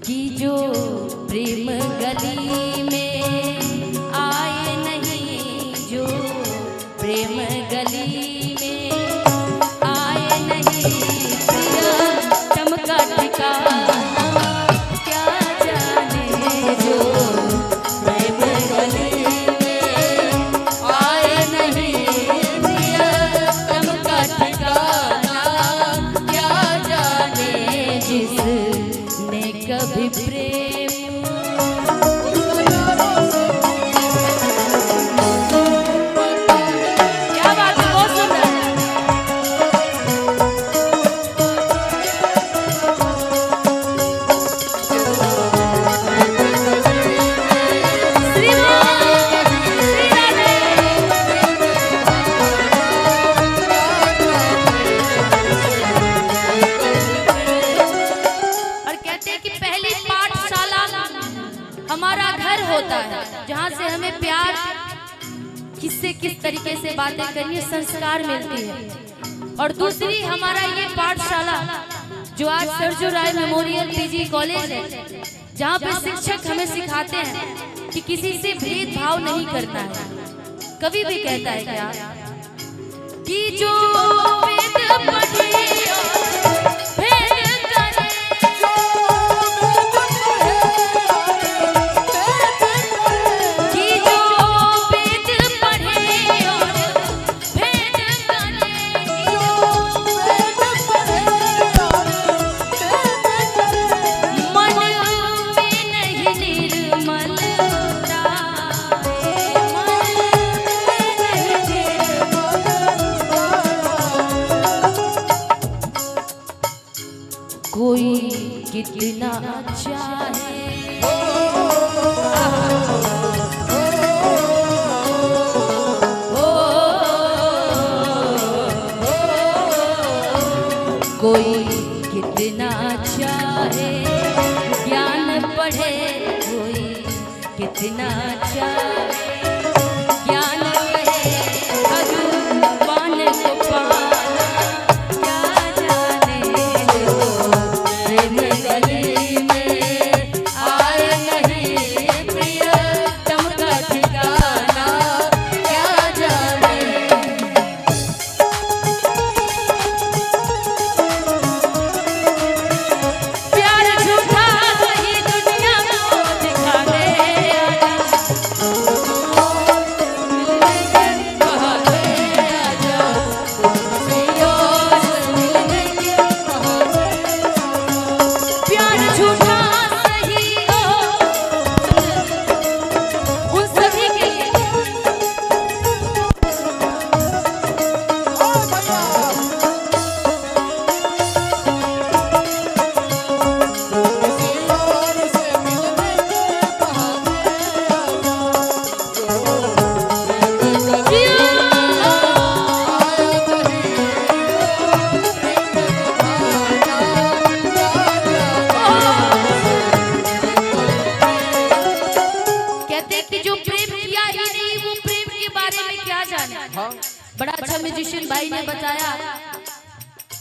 कि जो प्रेम गली में आए नहीं, जो प्रेम गली में आए नहीं, प्रिया चमका ठिकाना क्या जाने, जो प्रेम गली में आए नहीं, प्रिया चमका ठिकाना क्या जाने, जिसने कभी प्रेम हमारा घर होता है, जहाँ से हमें प्यार किससे किस तरीके से बातें करनी, संस्कार मिलती है। और दूसरी हमारा ये पाठशाला जो आज सरजू राय मेमोरियल पीजी कॉलेज है, जहाँ पे शिक्षक हमें सिखाते हैं कि किसी से भेदभाव नहीं करना है। कवि भी कहता है क्या कि जो वेद पढ़े कोई कितना अच्छा है, कोई कितना अच्छा है, ज्ञान पढ़े कोई कितना अच्छा है, ज्ञान पढ़े भगवान को पाना क्या जाने, प्रेम गली में आए नहीं, प्रिया चमका ठिकाना क्या जाने। प्यार झूठा सही दुनिया को दिखाने बड़ा अच्छा म्यूजिशियन भाई ने बताया,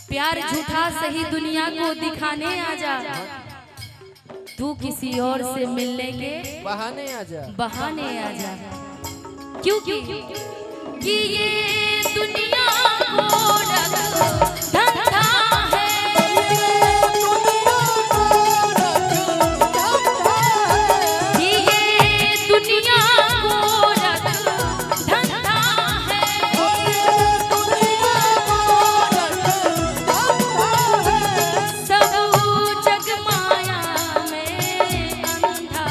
प्यार झूठा सही दुनिया को दिखाने आजा, तू किसी और से मिलने के बहाने आजा, क्योंकि कि ये दुनिया को धंधा है, कि ये दुनिया को धंधा है, सब जग माया में अंधा,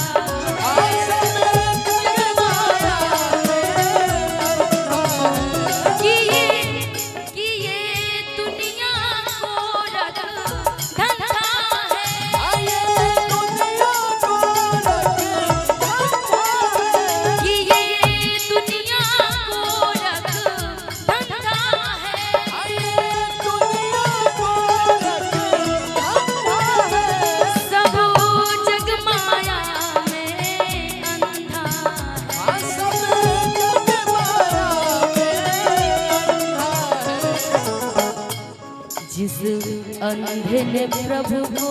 कि ये दुनिया को धंधा है, कि ये दुनिया को धंधा है, सब जग माया में अंधा, जिस अंधे ने प्रभु को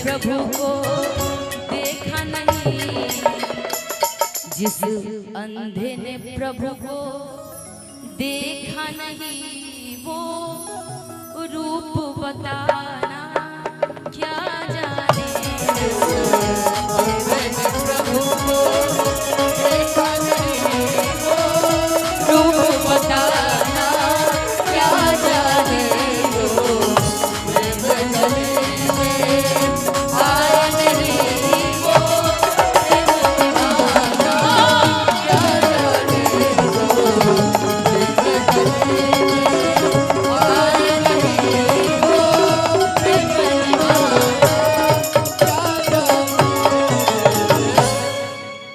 प्रभु को देखा नहीं, जिस अंधे ने प्रभु को देखा नहीं, वो रूप बताना क्या जाने।